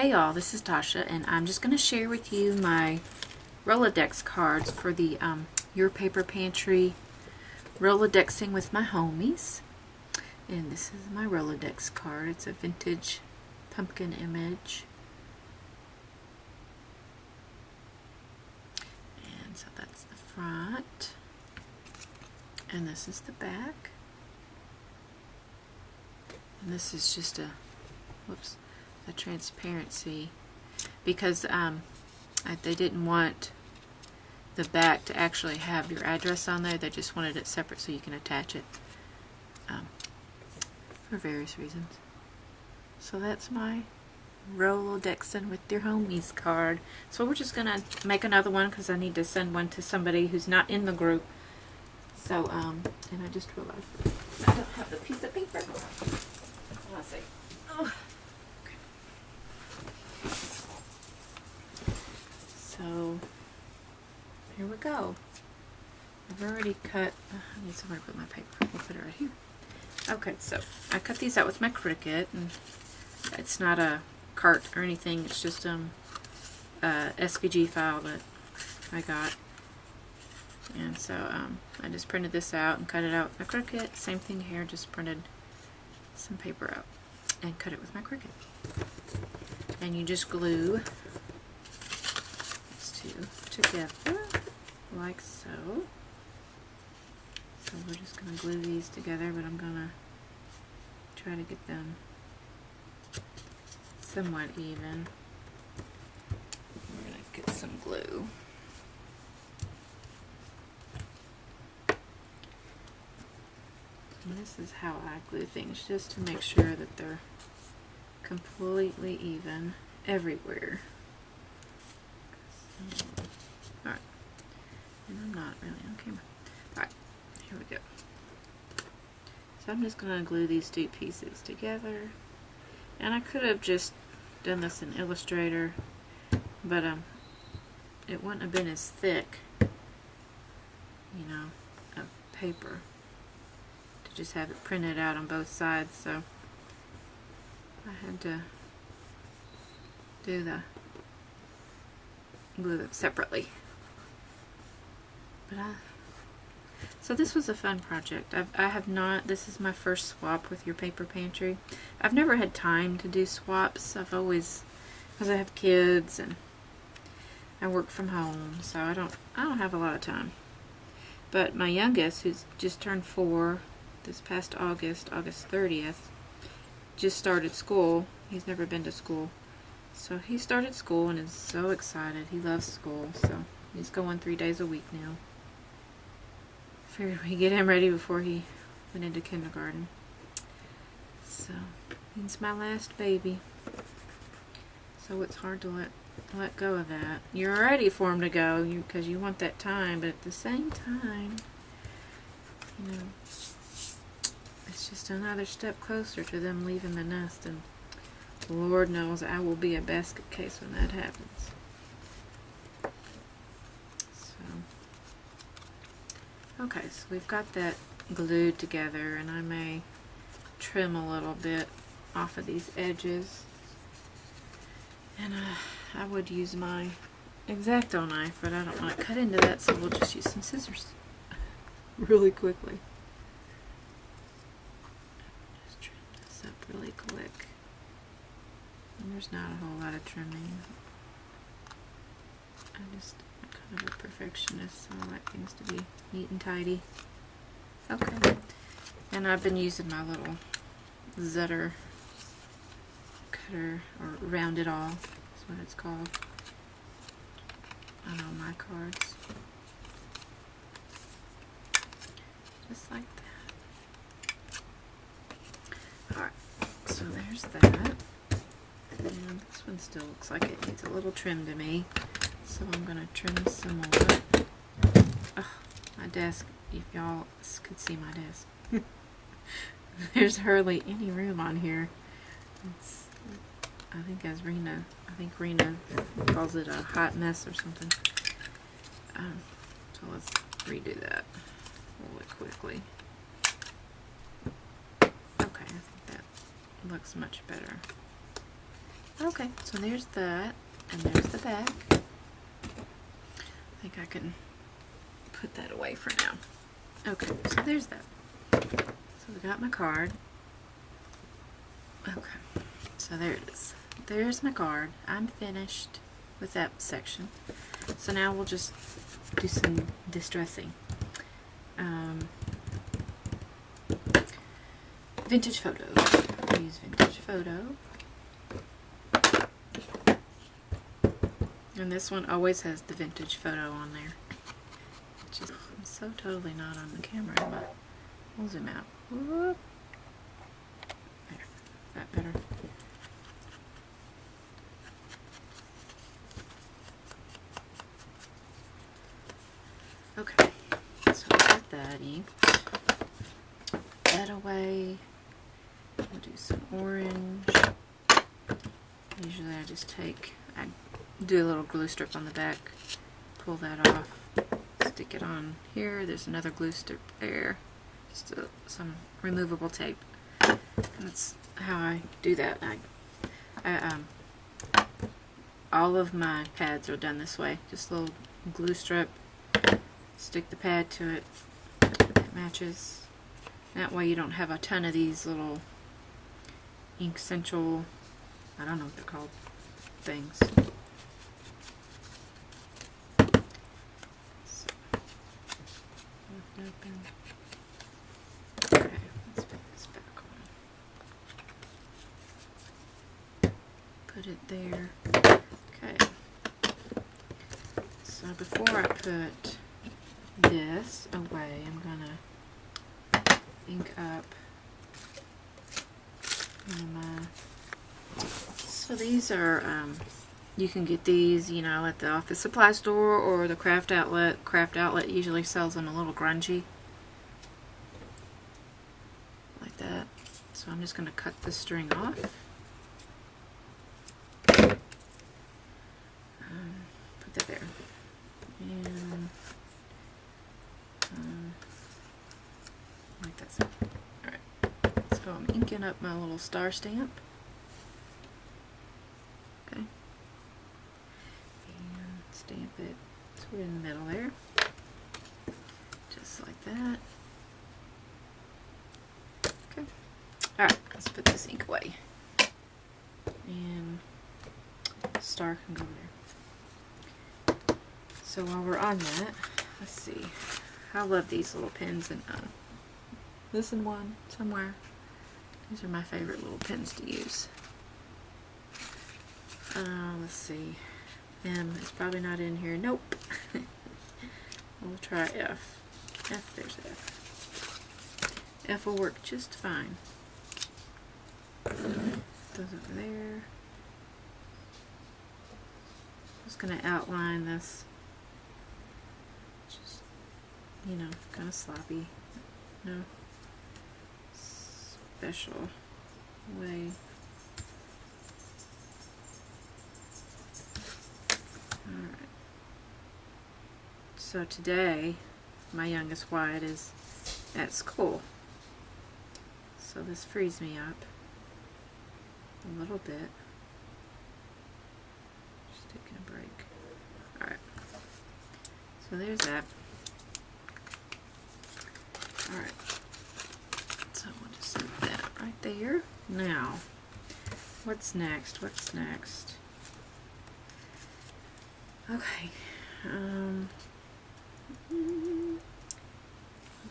Hey y'all, this is Tasha, and I'm just going to share with you my Rolodex cards for the Your Paper Pantry Rolodexing with my homies. And this is my Rolodex card. It's a vintage pumpkin image. And so that's the front. And this is the back. And this is just a, whoops, the transparency, because they didn't want the back to actually have your address on there. They just wanted it separate so you can attach it for various reasons. So that's my Rolodexing with your homies card. So we're just gonna make another one because I need to send one to somebody who's not in the group. So and I just realized I don't have the piece of paper. Let's see. Oh. So here we go. I've already cut. I need somewhere to put my paper. We'll put it right here. Okay, so I cut these out with my Cricut, and it's not a cart or anything. It's just a SVG file that I got, and so I just printed this out and cut it out with my Cricut. Same thing here. Just printed some paper out and cut it with my Cricut. And you just glue together like so. So we're just going to glue these together, but I'm going to try to get them somewhat even. We're going to get some glue. And this is how I glue things, just to make sure that they're completely even everywhere. Alright, and I'm not really on camera. Alright, here we go. So I'm just going to glue these two pieces together. And I could have just done this in Illustrator, but it wouldn't have been as thick, you know, of paper to just have it printed out on both sides. So I had to do the glue them separately. But so this was a fun project. I have not, this is my first swap with Your Paper Pantry. I've never had time to do swaps. I've always, because I have kids and I work from home, so I don't have a lot of time. But my youngest, who's just turned 4 this past August 30th, just started school. He's never been to school. So he started school and is so excited. He loves school, so he's going 3 days a week now. Figured we'd get him ready before he went into kindergarten. So he's my last baby. So it's hard to let go of that. You're ready for him to go because you want that time, but at the same time, you know, it's just another step closer to them leaving the nest, and Lord knows I will be a basket case when that happens. So, okay, so we've got that glued together, and I may trim a little bit off of these edges. And I would use my X-Acto knife, but I don't want to cut into that, so we'll just use some scissors really quickly. Just trim this up really quick. And there's not a whole lot of trimming. I'm kind of a perfectionist, so I like things to be neat and tidy. Okay. And I've been using my little Zutter cutter, or round it all, is what it's called, on all my cards. Just like that. Alright, so there's that. And this one still looks like it needs a little trim to me, so I'm going to trim some more. Oh, my desk, if y'all could see my desk. There's hardly any room on here. It's, I think Rena calls it a hot mess or something. So let's redo that really quickly. Okay, I think that looks much better. Okay, so there's that, and there's the back. I think I can put that away for now. Okay, so there's that. So we got my card. Okay, so there it is. There's my card. I'm finished with that section. So now we'll just do some distressing. Vintage photo. Use vintage photo. And this one always has the vintage photo on there. Which is I'm so totally not on the camera, but we'll zoom out. Whoop. There. That better. Okay. So I'll get that inked. That away. We'll do some orange. Usually I just I do a little glue strip on the back, pull that off, stick it on here. There's another glue strip there, just some removable tape. And that's how I do that. All of my pads are done this way. Just a little glue strip, stick the pad to it, it matches. That way you don't have a ton of these little ink essential, I don't know what they're called, things. So, open. Okay, let's put this back on. Put it there. Okay. So before I put this away, I'm gonna ink up so these are you can get these, you know, at the office supply store or the craft outlet. Craft outlet usually sells them a little grungy like that. So I'm just going to cut the string off. Put that there. And like that. Alright. So I'm inking up my little star stamp. Okay. And stamp it sort of in the middle there. Just like that. Okay. Alright, let's put this ink away. And star can go there. So while we're on that, let's see. I love these little pens, and this and one somewhere. These are my favorite little pens to use. Let's see. M is probably not in here. Nope. We'll try F. There's F. F will work just fine. Those over there. Just going to outline this. Just, you know, kind of sloppy. No special way. Alright. So today, my youngest Wyatt is at school. So this frees me up a little bit. Just taking a break. Alright. So there's that. Alright. So we'll just set that right there. Now, what's next? What's next? Okay.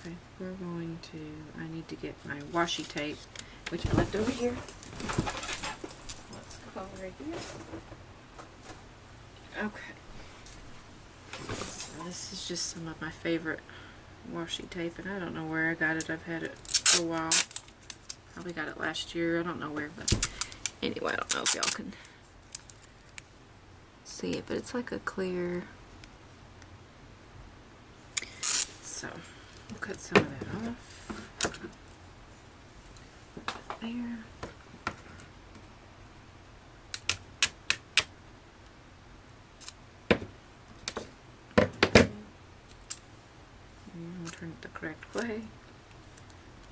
Okay, we're going to, I need to get my washi tape, which I left over here. Let's go right here. Okay. So this is just some of my favorite washi tape, and I don't know where I got it. I've had it for a while. Probably got it last year. I don't know where, but anyway, I don't know if y'all can see it, but it's like a clear. So we'll cut some of that off. Put that there. And we'll turn it the correct way.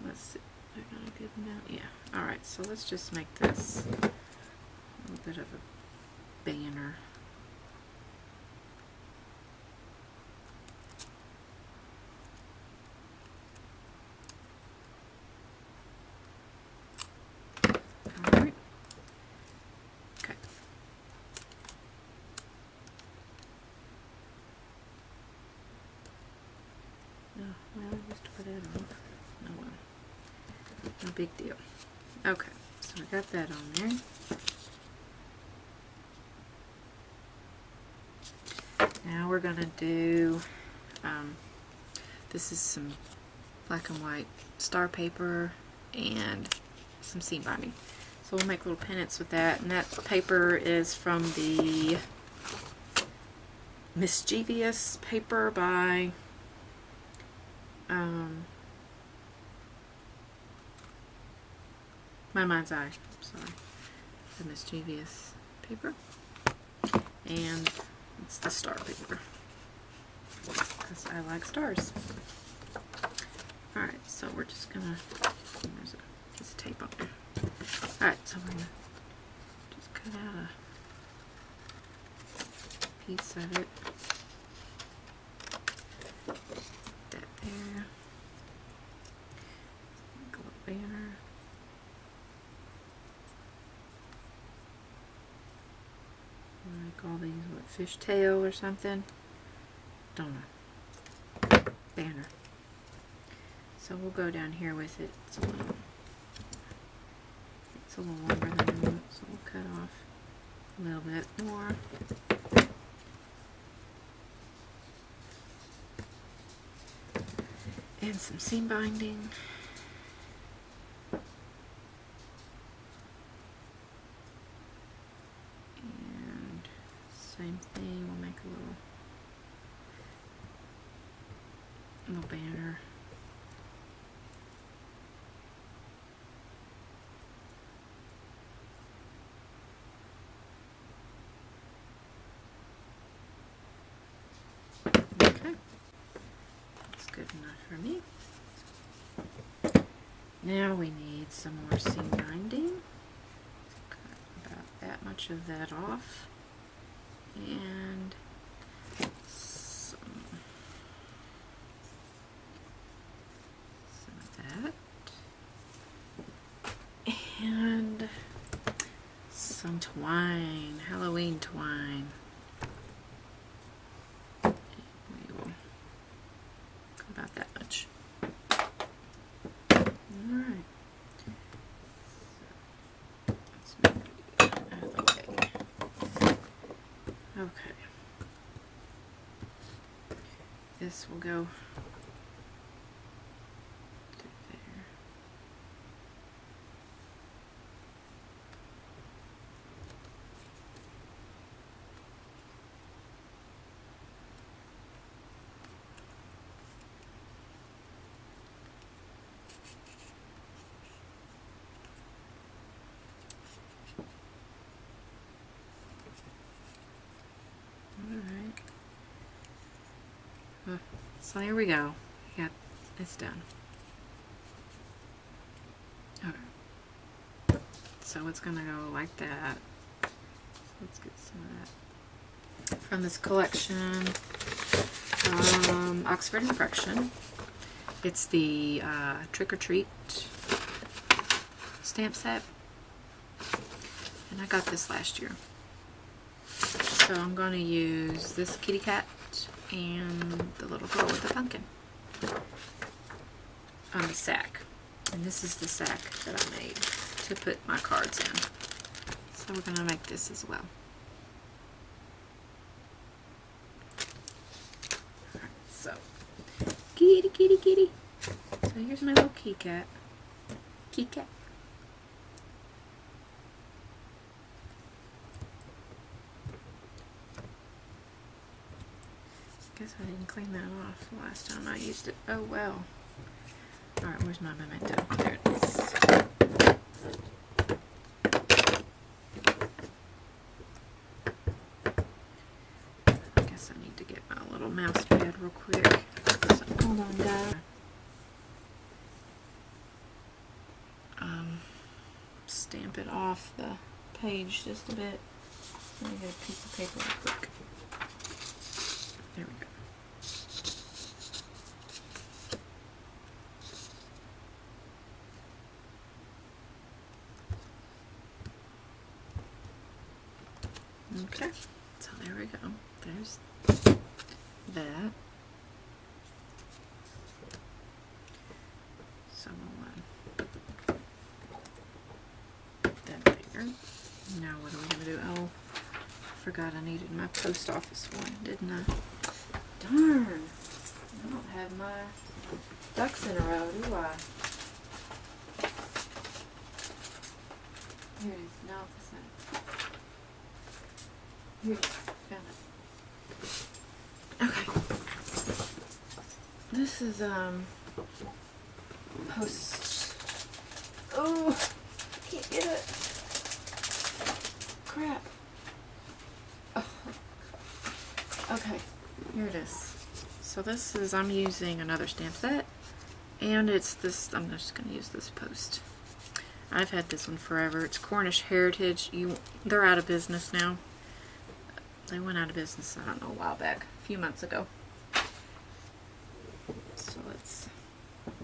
Let's see. They're not good enough. Yeah. Alright, so let's just make this A little bit of a banner. Alright. Okay. Oh, well, I used to put that on. Oh well. No big deal. Okay, so I got that on there. Now we're going to do, this is some black and white star paper and some seam binding. So we'll make little pennants with that, and that paper is from the Mischievous paper by My Mind's Eye. Sorry, the Mischievous paper, and it's the star paper because I like stars. All right, so we're just gonna. There's a piece of tape on there. All right, so we're gonna just cut out a piece of it. That there. Make a little banner. Like all these, what, fishtail or something? Don't know. Banner. So we'll go down here with it. It's a little longer than I want, so we'll cut off a little bit more. And some seam binding. And same thing, we'll make a little banner. Okay, that's good enough for me. Now we need some more seam binding. Cut about that much of that off. And some of that. And some twine, Halloween twine. We will cut about that much. Alright. Let's move it out of the way. Okay. This will go through there. Alright. So here we go. Yeah, it's done. Okay. So it's gonna go like that. So let's get some of that from this collection from Oxford Impression. It's the Trick or Treat stamp set, and I got this last year. So I'm going to use this kitty cat and the little girl with the pumpkin on the sack. And this is the sack that I made to put my cards in. So we're going to make this as well. Alright, so kitty, kitty, kitty. So here's my little kitty cat. Kitty cat. Guess I didn't clean that off the last time I used it. Oh well. Alright, where's my memento? There it is. I guess I need to get my little mouse pad real quick. So, hold on, guys. Stamp it off the page just a bit. Let me get a piece of paper real quick. There we go. Okay, so there we go. There's that. So we'll put that there. Now what are we going to do? Oh, I forgot I needed my post office one, didn't I? Darn! I don't have my ducks in a row, do I? Here it is. Now it's the same. Here, found it. Okay. This is post. Oh, I can't get it. Crap. Oh. Okay, here it is. So this is, I'm using another stamp set, and it's this. I'm just going to use this post. I've had this one forever. It's Cornish Heritage. They're out of business now. They went out of business, I don't know, a while back, a few months ago. So let's put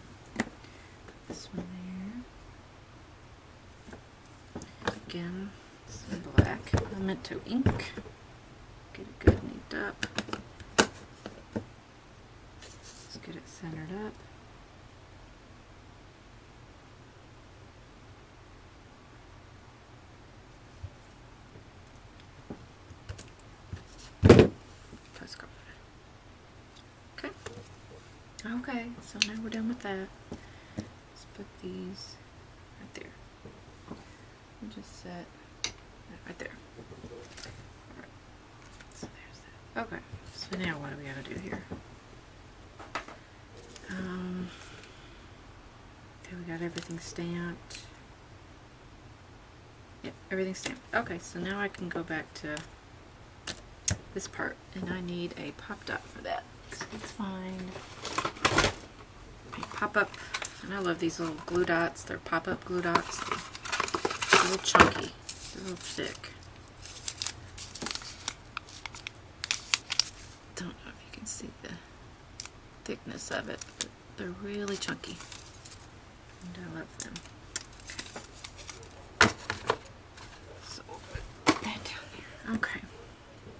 this one there. Again, it's in black. I meant to ink. Get it good and inked up. Let's get it centered up. Okay, so now we're done with that. Let's put these right there. We'll just set that right there. Alright, so there's that. Okay, so now what do we gotta do here? Okay, we got everything stamped. Yep, everything's stamped. Okay, so now I can go back to this part, and I need a pop dot for that. So let's find a pop-up, and I love these little glue dots. They're pop-up glue dots. They're a little chunky. They're a little thick. Don't know if you can see the thickness of it, but they're really chunky, and I love them. Okay. So we'll put that down there. Okay.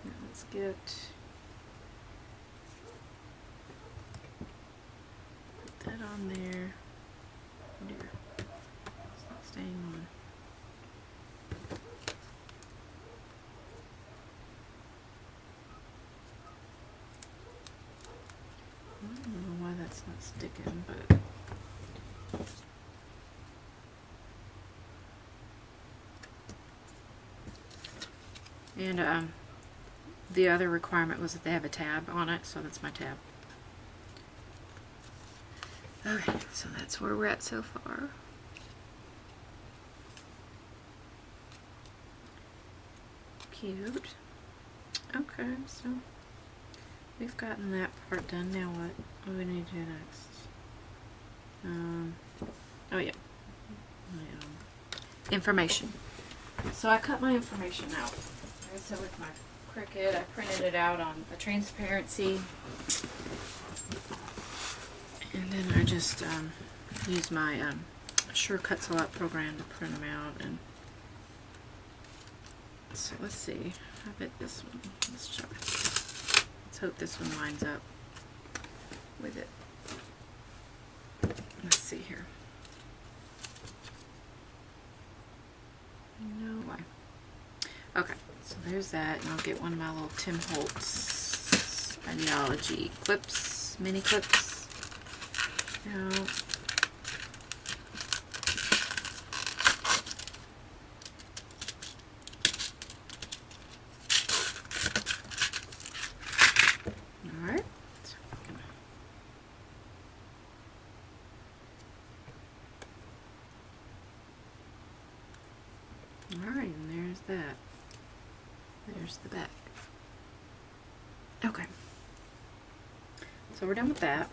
Now let's get that on there. There. It's not staying on. I don't know why that's not sticking, but and the other requirement was that they have a tab on it, so that's my tab. Okay, so that's where we're at so far. Cute. Okay, so we've gotten that part done. Now what do we need to do next? Oh yeah, my, information. So I cut my information out. So with my Cricut, I printed it out on a transparency. And then I just use my Sure Cuts a Lot program to print them out. And so let's see. I bet this one. Let's try. Let's hope this one lines up with it. Let's see here. No way. Okay, so there's that, and I'll get one of my little Tim Holtz Ideology clips, mini clips. Now, alright. Alright, and there's that. There's the back. Okay. So we're done with that.